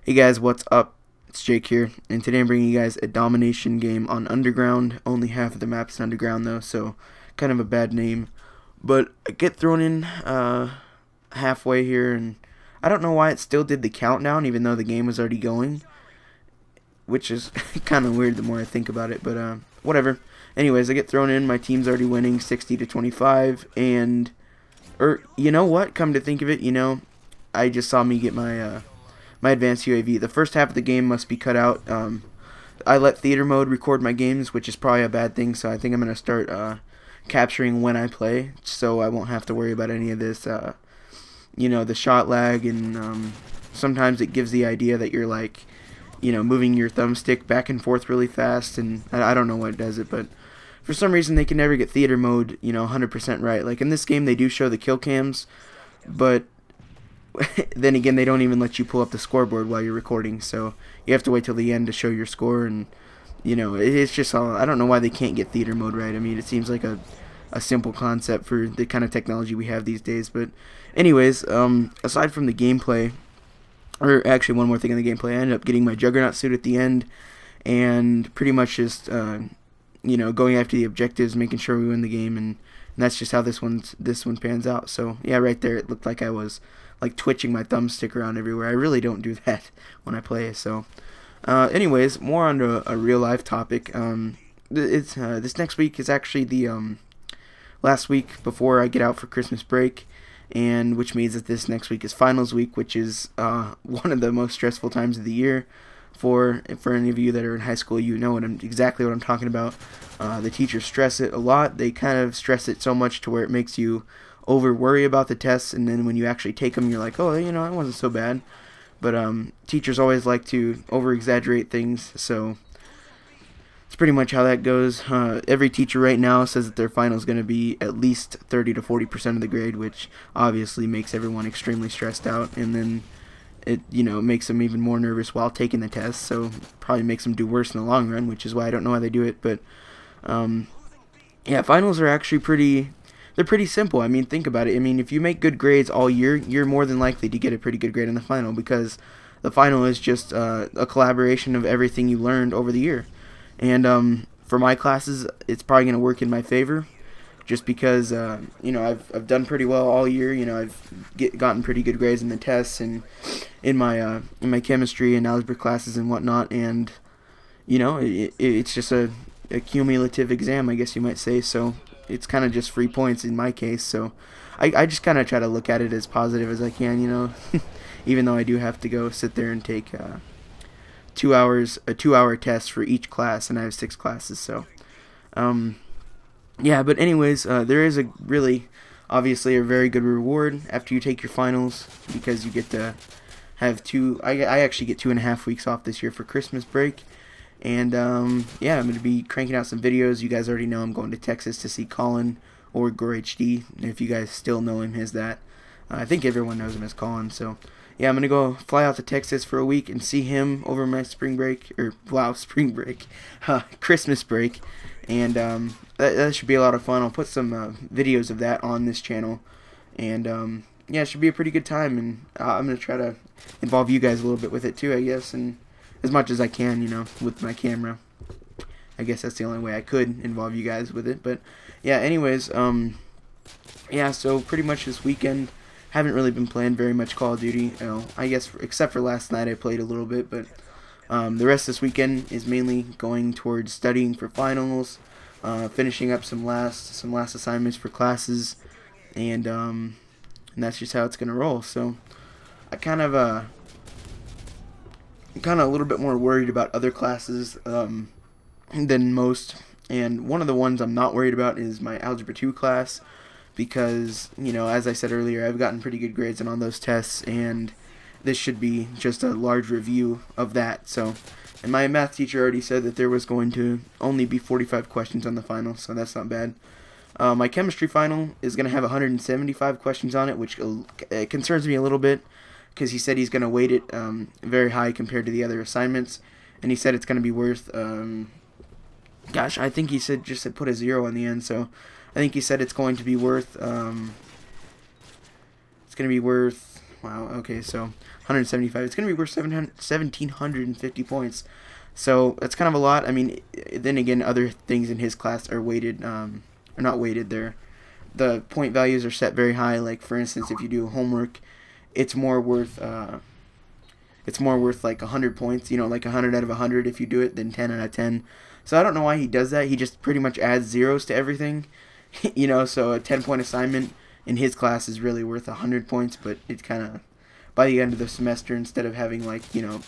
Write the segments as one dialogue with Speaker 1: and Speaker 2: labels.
Speaker 1: Hey guys, what's up? It's Jake here, and today I'm bringing you guys a domination game on Underground. Only half of the map's Underground though, so kind of a bad name. But I get thrown in halfway here, and I don't know why it still did the countdown even though the game was already going, which is kind of weird the more I think about it, but whatever. Anyways, I get thrown in, my team's already winning 60-25, and you know what? Come to think of it, I just saw me get my my advanced UAV. The first half of the game must be cut out. I let theater mode record my games, which is probably a bad thing, so I think I'm going to start capturing when I play, so I won't have to worry about any of this, the shot lag, and sometimes it gives the idea that you're like, moving your thumbstick back and forth really fast, and I don't know what does it, but for some reason they can never get theater mode, 100% right. Like in this game they do show the kill cams, but then again, they don't even let you pull up the scoreboard while you're recording, so you have to wait till the end to show your score, and it's just all, I don't know why they can't get theater mode right. I mean, it seems like a simple concept for the kind of technology we have these days. But anyways, aside from the gameplay, or actually one more thing in the gameplay, I ended up getting my Juggernaut suit at the end, and pretty much just going after the objectives, making sure we win the game, and that's just how this one pans out. So yeah, right there it looked like I was like twitching my thumbstick around everywhere. I really don't do that when I play. So anyways, more on a real life topic. This next week is actually the last week before I get out for Christmas break, and which means that this next week is finals week, which is one of the most stressful times of the year. For any of you that are in high school, you know exactly what I'm talking about. The teachers stress it a lot. They kind of stress it so much to where it makes you over worry about the tests, and then when you actually take them, you're like, oh, it wasn't so bad. But teachers always like to over exaggerate things, so it's pretty much how that goes. Every teacher right now says that their final is going to be at least 30 to 40% of the grade, which obviously makes everyone extremely stressed out, and then it makes them even more nervous while taking the test, so probably makes them do worse in the long run, which is why I don't know why they do it. But yeah, finals are actually pretty simple. I mean, think about it. I mean, if you make good grades all year, you're more than likely to get a pretty good grade in the final, because the final is just a collaboration of everything you learned over the year. And for my classes, it's probably going to work in my favor, just because I've done pretty well all year. I've gotten pretty good grades in the tests and in my chemistry and algebra classes and whatnot, and it's just a cumulative exam, I guess you might say. So it's kind of just free points in my case, so I just kind of try to look at it as positive as I can, even though I do have to go sit there and take a 2-hour test for each class, and I have 6 classes. So yeah, but anyways, there is obviously a very good reward after you take your finals, because you get to have I actually get 2.5 weeks off this year for Christmas break. And yeah, I'm going to be cranking out some videos. You guys already know I'm going to Texas to see Colin, or GoreHD, if you guys still know him as that. I think everyone knows him as Colin. So yeah, I'm going to go fly out to Texas for a week and see him over my spring break, Christmas break. And that should be a lot of fun. I'll put some videos of that on this channel. And yeah, it should be a pretty good time. And I'm going to try to involve you guys a little bit with it too, I guess, and as much as I can, with my camera. I guess that's the only way I could involve you guys with it. But yeah, anyways, yeah, so pretty much this weekend, haven't really been playing very much Call of Duty. I guess except for last night I played a little bit, but the rest of this weekend is mainly going towards studying for finals, finishing up some last assignments for classes, and that's just how it's gonna roll. So I kind of a little bit more worried about other classes than most, and one of the ones I'm not worried about is my Algebra 2 class, because as I said earlier, I've gotten pretty good grades on all those tests, and this should be just a large review of that. So, and my math teacher already said that there was going to only be 45 questions on the final, so that's not bad. My chemistry final is going to have 175 questions on it, which concerns me a little bit, because he said he's going to weight it very high compared to the other assignments, and he said it's going to be worth, gosh, I think he said just put a 0 on the end, so I think he said it's going to be worth, wow, okay, so 175. It's going to be worth 1,750 points. So that's kind of a lot. I mean, then again, other things in his class are weighted, or not weighted. The point values are set very high. Like for instance, if you do homework, it's more worth like 100 points. You know, like 100 out of 100 if you do it, than 10 out of 10. So I don't know why he does that. He just pretty much adds zeros to everything. You know, so a 10-point assignment in his class is really worth 100 points, but it's kind of, by the end of the semester, instead of having like, you know,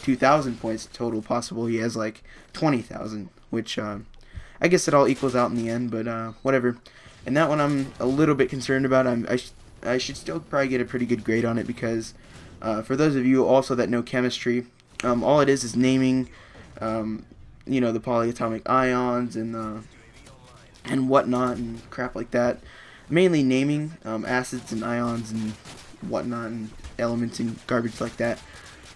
Speaker 1: 2,000 points total possible, he has like 20,000, which I guess it all equals out in the end, but whatever. And that one I'm a little bit concerned about. I should still probably get a pretty good grade on it, because for those of you also that know chemistry, all it is naming, you know, the polyatomic ions and whatnot and crap like that. Mainly naming acids and ions and whatnot and elements and garbage like that.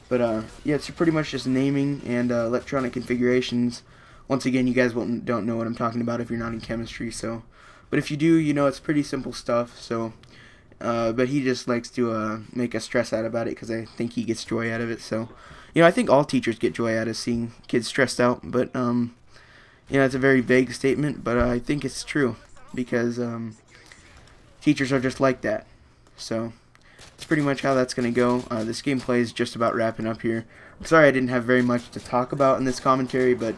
Speaker 1: But yeah, it's pretty much just naming and electronic configurations. Once again, you guys don't know what I'm talking about if you're not in chemistry. So, but if you do, you know it's pretty simple stuff. So, but he just likes to make a stress out about it, because I think he gets joy out of it. So, you know, I think all teachers get joy out of seeing kids stressed out. But you know, it's a very vague statement, but I think it's true, because teachers are just like that. So that's pretty much how that's going to go. This gameplay is just about wrapping up here. I'm sorry I didn't have very much to talk about in this commentary, but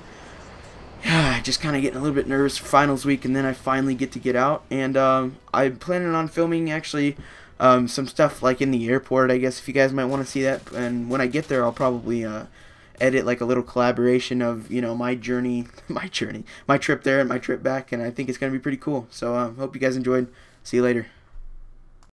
Speaker 1: just kind of getting a little bit nervous for finals week, and then I finally get out. And I'm planning on filming actually some stuff like in the airport, I guess, if you guys might want to see that. And when I get there, I'll probably edit like a little collaboration of, you know, my journey, my trip there and my trip back, and I think it's going to be pretty cool. So hope you guys enjoyed. See you later.